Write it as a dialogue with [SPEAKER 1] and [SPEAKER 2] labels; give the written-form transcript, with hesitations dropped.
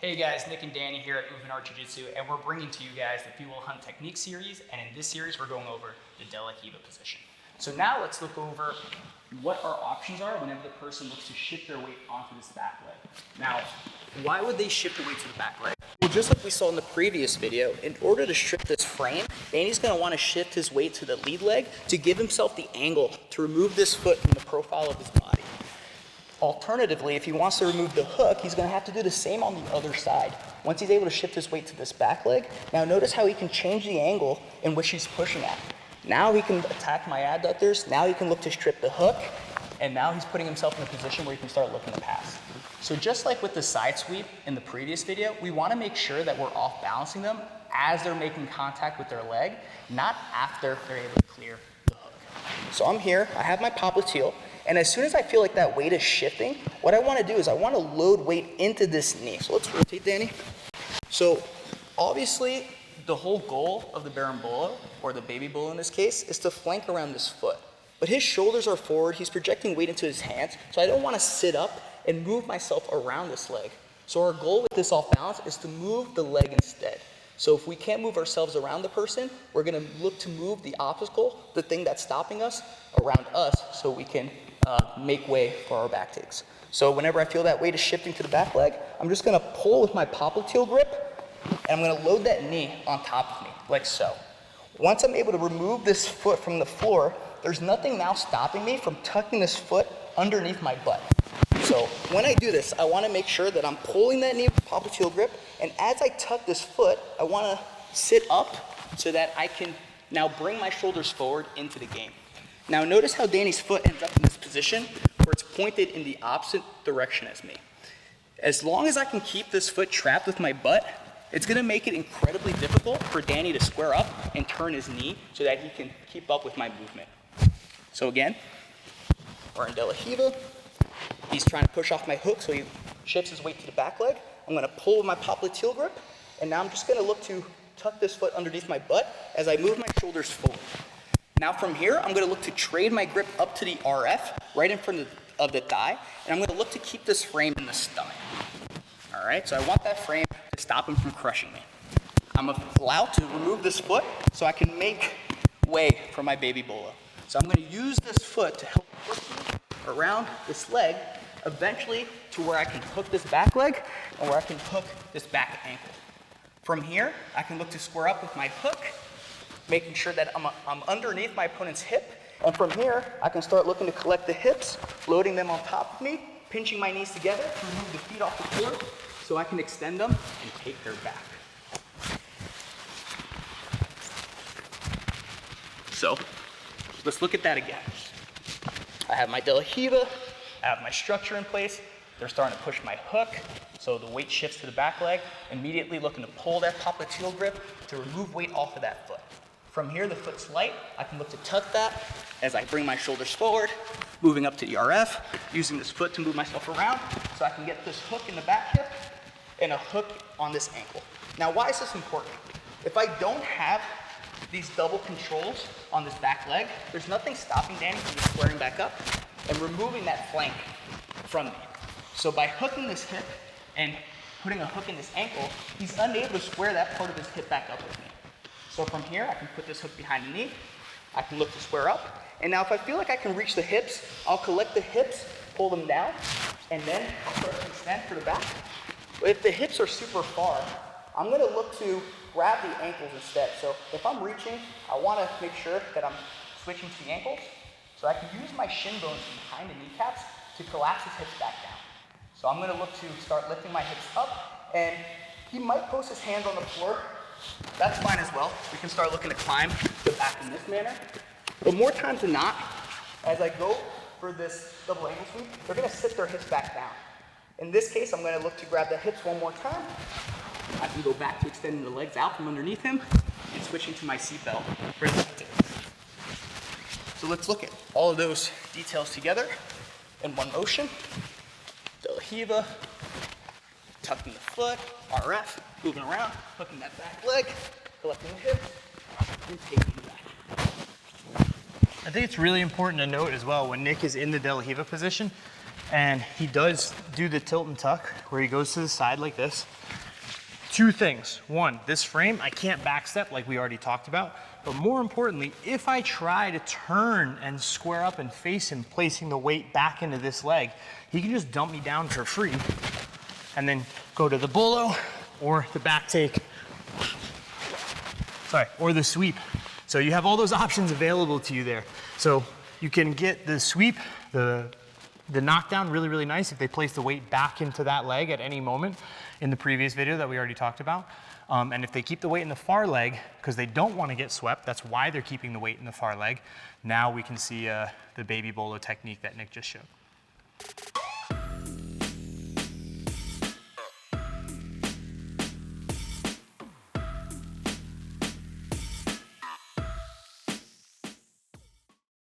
[SPEAKER 1] Hey guys, Nick and Danny here at Movement Art Jiu-Jitsu, and we're bringing to you guys the Fuel Hunt Technique series, and in this series we're going over the De La Riva position. So now let's look over what our options are whenever the person looks to shift their weight onto this back leg. Now, why would they shift the weight to the back leg? Well, just like we saw in the previous video, in order to strip this frame, Danny's going to want to shift his weight to the lead leg to give himself the angle to remove this foot from the profile of his body. Alternatively, if he wants to remove the hook, he's going to have to do the same on the other side. Once he's able to shift his weight to this back leg, now notice how he can change the angle in which he's pushing at. Now he can attack my adductors, now he can look to strip the hook, and now he's putting himself in a position where he can start looking to pass. So just like with the side sweep in the previous video, we want to make sure that we're off balancing them as they're making contact with their leg, not after they're able to clear the hook. So I'm here, I have my popliteal, and as soon as I feel like that weight is shifting, what I want to do is I want to load weight into this knee. So let's rotate, Danny. So obviously, the whole goal of the Baron Bolo, or the baby Bolo in this case, is to flank around this foot. But his shoulders are forward, he's projecting weight into his hands, so I don't want to sit up and move myself around this leg. So our goal with this off balance is to move the leg instead. So if we can't move ourselves around the person, we're going to look to move the obstacle, the thing that's stopping us, around us so we can make way for our back takes. So whenever I feel that weight is shifting to the back leg, I'm just going to pull with my popliteal grip, and I'm going to load that knee on top of me, like so. Once I'm able to remove this foot from the floor, there's nothing now stopping me from tucking this foot underneath my butt. So when I do this, I want to make sure that I'm pulling that knee with the popliteal grip, and as I tuck this foot, I want to sit up so that I can now bring my shoulders forward into the game. Now notice how Danny's foot ends up in this position where it's pointed in the opposite direction as me. As long as I can keep this foot trapped with my butt, it's going to make it incredibly difficult for Danny to square up and turn his knee so that he can keep up with my movement. So again, we're in De La Riva. He's trying to push off my hook, so he shifts his weight to the back leg. I'm going to pull with my popliteal grip, and now I'm just going to look to tuck this foot underneath my butt as I move my shoulders forward. Now from here, I'm going to look to trade my grip up to the RF, right in front of the thigh, and I'm going to look to keep this frame in the stomach. All right, so I want that frame to stop him from crushing me. I'm allowed to remove this foot so I can make way for my baby Bolo. So I'm going to use this foot to help push me around this leg, eventually to where I can hook this back leg and where I can hook this back ankle. From here, I can look to square up with my hook, making sure that I'm underneath my opponent's hip. And from here, I can start looking to collect the hips, loading them on top of me, pinching my knees together to remove the feet off the floor so I can extend them and take their back. So let's look at that again. I have my De La Riva, I have my structure in place. They're starting to push my hook, so the weight shifts to the back leg, immediately looking to pull that popliteal grip to remove weight off of that foot. From here, the foot's light. I can look to tuck that as I bring my shoulders forward, moving up to the RF, using this foot to move myself around so I can get this hook in the back hip and a hook on this ankle. Now, why is this important? If I don't have these double controls on this back leg, there's nothing stopping Danny from just squaring back up and removing that flank from me. So by hooking this hip and putting a hook in this ankle, he's unable to square that part of his hip back up with me. So from here, I can put this hook behind the knee, I can look to square up, and now if I feel like I can reach the hips, I'll collect the hips, pull them down, and then I'll start to extend for the back. But if the hips are super far, I'm going to look to grab the ankles instead. So if I'm reaching, I want to make sure that I'm switching to the ankles, so I can use my shin bones behind the kneecaps to collapse his hips back down. So I'm going to look to start lifting my hips up, and he might post his hands on the floor. That's fine as well. We can start looking to climb the back in this manner. But more times than not, as I go for this double ankle sweep, they're going to sit their hips back down. In this case, I'm going to look to grab the hips one more time. I can go back to extending the legs out from underneath him and switching to my seatbelt for the back take. So let's look at all of those details together in one motion. De La Riva, tucking the foot, RF, moving around, hooking that back leg, collecting the hips, and taking it back.
[SPEAKER 2] I think it's really important to note as well when Nick is in the De La Riva position And he does do the tilt and tuck where he goes to the side like this. Two things. One, this frame, I can't backstep like we already talked about. But more importantly, if I try to turn and square up and face him, placing the weight back into this leg, he can just dump me down for free and then go to the bolo or the back take, or the sweep. So you have all those options available to you there. So you can get the sweep, the knockdown really, really nice if they place the weight back into that leg at any moment in the previous video that we already talked about. And if they keep the weight in the far leg, because they don't want to get swept, that's why they're keeping the weight in the far leg. Now we can see the baby bolo technique that Nick just showed.